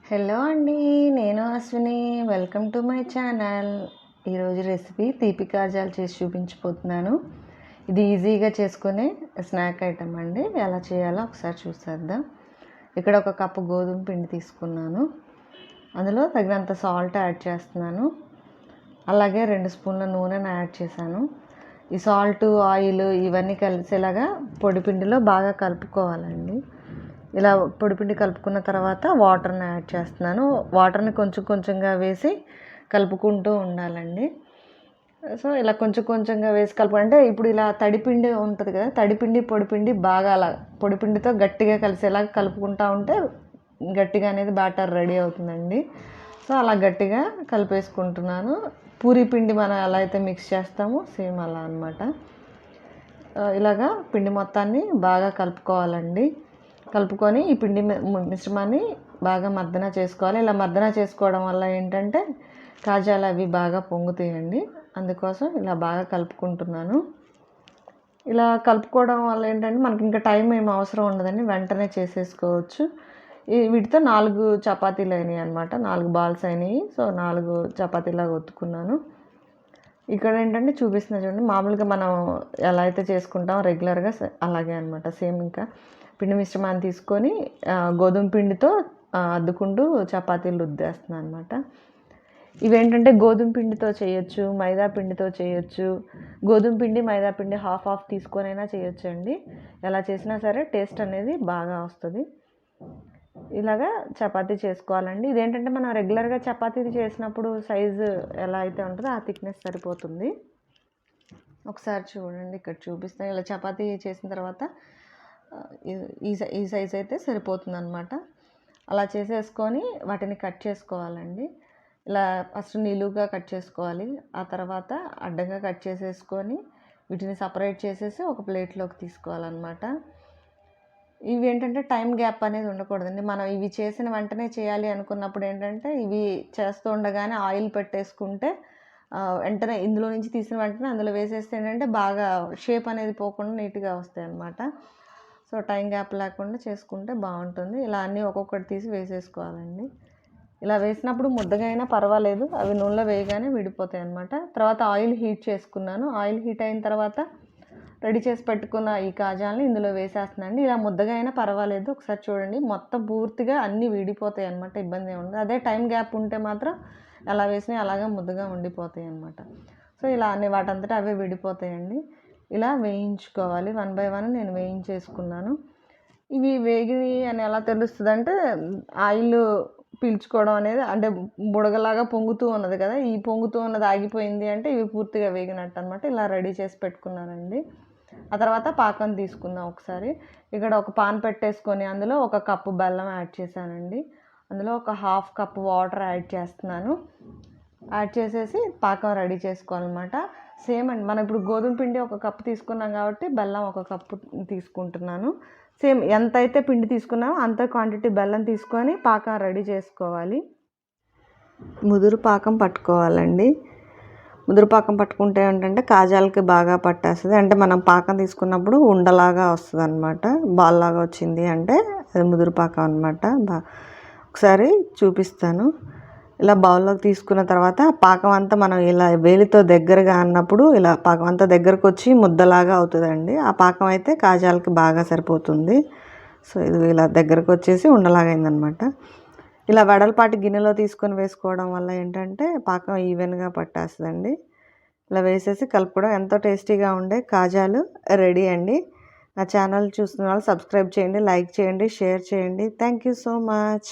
Hello అండి, నేను Ashwini. Welcome to my channel. ఈరోజు రెసిపీ తీపికాజాలు చేసి చూపించబోతున్నాను. ఇది ఈజీగా చేసుకునే స్నాక్ ఐటమ్ అండి. ఎలా చేయాలో ఒకసారి చూసేద్దాం. ఇక్కడ ఒక కప్పు గోధుమ పిండి తీసుకున్నాను. అందులో తగినంత సాల్ట్ యాడ్ చేస్తున్నాను. అలాగే 2 స్పూన్ల నూనెను యాడ్ చేశాను. ఈ సాల్ట్, ఆయిల్ ఇవన్నీ కలిసేలాగా పొడిపిండిలో బాగా కలుపుకోవాలండి. ఇలా పొడిపిండి కలుపుకున్న తర్వాత వాటర్ని యాడ్ చేస్తున్నాను. వాటర్ని కొంచెం కొంచెంగా వేసి కలుపుకుంటూ ఉండాలండి. సో ఇలా కొంచెం కొంచెంగా వేసి అంటే ఇప్పుడు ఇలా తడిపిండి ఉంటుంది కదా, తడిపిండి పొడిపిండి బాగా అలా పొడిపిండితో గట్టిగా కలిసేలాగా కలుపుకుంటూ ఉంటే గట్టిగా అనేది బ్యాటర్ రెడీ అవుతుందండి. సో అలా గట్టిగా కలిపేసుకుంటున్నాను. పూరీ పిండి మనం ఎలా అయితే మిక్స్ చేస్తామో సేమ్ అలా అనమాట. ఇలాగా పిండి మొత్తాన్ని బాగా కలుపుకోవాలండి. కలుపుకొని ఈ పిండి మిశ్రమాన్ని బాగా మర్దన చేసుకోవాలి. ఇలా మర్దన చేసుకోవడం వల్ల ఏంటంటే కాజాలు అవి బాగా పొంగుతాయండి. అందుకోసం ఇలా బాగా కలుపుకుంటున్నాను. ఇలా కలుపుకోవడం వల్ల ఏంటంటే మనకి ఇంకా టైం ఏం అవసరం ఉండదండి, వెంటనే చేసేసుకోవచ్చు. వీటితో 4 చపాతీలు అయినాయి అనమాట. 4 బాల్స్ అయినాయి. సో 4 చపాతీలాగా ఒత్తుకున్నాను. ఇక్కడ ఏంటంటే చూపిస్తున్నా చూడండి, మామూలుగా మనం ఎలా అయితే చేసుకుంటామో రెగ్యులర్గా అలాగే అనమాట. సేమ్ ఇంకా పిండి మిశ్రమాన్ని తీసుకొని గోధుమ పిండితో అద్దుకుంటూ చపాతీలు రుద్దేస్తున్నాను అనమాట. ఇవేంటంటే గోధుమ పిండితో చేయొచ్చు, మైదా పిండితో చేయొచ్చు. గోధుమ పిండి, మైదా పిండి హాఫ్ తీసుకొనైనా చేయొచ్చు అండి. ఎలా చేసినా సరే టేస్ట్ అనేది బాగా వస్తుంది. ఇలాగా చపాతీ చేసుకోవాలండి. ఇదేంటంటే మనం రెగ్యులర్గా చపాతీ చేసినప్పుడు సైజు ఎలా అయితే ఉంటుందో ఆ థిక్నెస్ సరిపోతుంది. ఒకసారి చూడండి, ఇక్కడ చూపిస్తాను. ఇలా చపాతీ చేసిన తర్వాత ఈ సైజ్ అయితే సరిపోతుంది అనమాట. అలా చేసేసుకొని వాటిని కట్ చేసుకోవాలండి. ఇలా ఫస్ట్ నిలువుగా కట్ చేసుకోవాలి. ఆ తర్వాత అడ్డంగా కట్ చేసేసుకొని వీటిని సపరేట్ చేసేసి ఒక ప్లేట్లోకి తీసుకోవాలన్నమాట. ఇవి ఏంటంటే టైం గ్యాప్ అనేది ఉండకూడదండి. మనం ఇవి చేసిన వెంటనే చేయాలి అనుకున్నప్పుడు ఏంటంటే ఇవి చేస్తూ ఉండగానే ఆయిల్ పెట్టేసుకుంటే వెంటనే ఇందులో నుంచి తీసిన వెంటనే అందులో వేసేస్తే ఏంటంటే బాగా షేప్ అనేది పోకుండా నీట్గా వస్తాయి అన్నమాట. సో టైం గ్యాప్ లేకుండా చేసుకుంటే బాగుంటుంది. ఇలా అన్నీ ఒక్కొక్కటి తీసి వేసేసుకోవాలండి. ఇలా వేసినప్పుడు ముద్దగా అయినా పర్వాలేదు, అవి నూనెలో వేయగానే విడిపోతాయి అన్నమాట. తర్వాత ఆయిల్ హీట్ చేసుకున్నాను. ఆయిల్ హీట్ అయిన తర్వాత రెడీ చేసి పెట్టుకున్న ఈ కాజాలని ఇందులో వేసేస్తున్నాను. ఇలా ముద్దగా అయినా పర్వాలేదు. ఒకసారి చూడండి, మొత్తం పూర్తిగా అన్నీ విడిపోతాయి అన్నమాట. ఇబ్బంది ఏమి ఉండదు. అదే టైం గ్యాప్ ఉంటే మాత్రం ఎలా వేసినా అలాగే ముద్దగా ఉండిపోతాయి అన్నమాట. సో ఇలా అన్ని వాటంతటా అవే విడిపోతాయండి. ఇలా వేయించుకోవాలి. 1 బై 1 నేను వేయించేసుకున్నాను. ఇవి వేగివి అని ఎలా తెలుస్తుంది అంటే ఆయిల్ పీల్చుకోవడం అనేది, అంటే బుడగలాగా పొంగుతూ ఉన్నది కదా, ఈ పొంగుతూ ఉన్నది ఆగిపోయింది అంటే ఇవి పూర్తిగా వేగినట్టు అనమాట. ఇలా రెడీ చేసి పెట్టుకున్నానండి. ఆ తర్వాత పాకం తీసుకుందాం ఒకసారి. ఇక్కడ ఒక పాన్ పెట్టేసుకొని అందులో 1 కప్పు బెల్లం యాడ్ చేశానండి. అందులో ఒక 1/2 కప్పు వాటర్ యాడ్ చేస్తున్నాను. యాడ్ చేసేసి పాకం రెడీ చేసుకోవాలన్నమాట. సేమ్ అండి, మనం ఇప్పుడు గోధుమ పిండి 1 కప్పు తీసుకున్నాం కాబట్టి బెల్లం 1 కప్పు తీసుకుంటున్నాను. సేమ్ ఎంత అయితే పిండి తీసుకున్నామో అంత క్వాంటిటీ బెల్లం తీసుకొని పాకం రెడీ చేసుకోవాలి. ముదురు పాకం పట్టుకోవాలండి. ముదురు పాకం పట్టుకుంటే ఏంటంటే కాజాలకి బాగా పట్టేస్తుంది. అంటే మనం పాకం తీసుకున్నప్పుడు ఉండలాగా వస్తుంది అనమాట. బాల్ లాగా వచ్చింది అంటే అది ముదురు పాకం అనమాట. ఒకసారి చూపిస్తాను. ఇలా బౌల్లోకి తీసుకున్న తర్వాత పాకం అంతా మనం ఇలా వేలితో దగ్గరగా అన్నప్పుడు ఇలా పాకం అంతా దగ్గరకు వచ్చి ముద్దలాగా అవుతుందండి. ఆ పాకం అయితే కాజాలకి బాగా సరిపోతుంది. సో ఇది ఇలా దగ్గరకు వచ్చేసి ఉండలాగా అయిందనమాట. ఇలా వెడల్పాటి గిన్నెలో తీసుకొని వేసుకోవడం వల్ల ఏంటంటే పాకం ఈవెన్గా పట్టేస్తుందండి. ఇలా వేసేసి కలుపుకోవడం. ఎంతో టేస్టీగా ఉండే కాజాలు రెడీ అండి. నా ఛానల్ చూస్తున్న వాళ్ళు సబ్స్క్రైబ్ చేయండి, లైక్ చేయండి, షేర్ చేయండి. Thank you so much.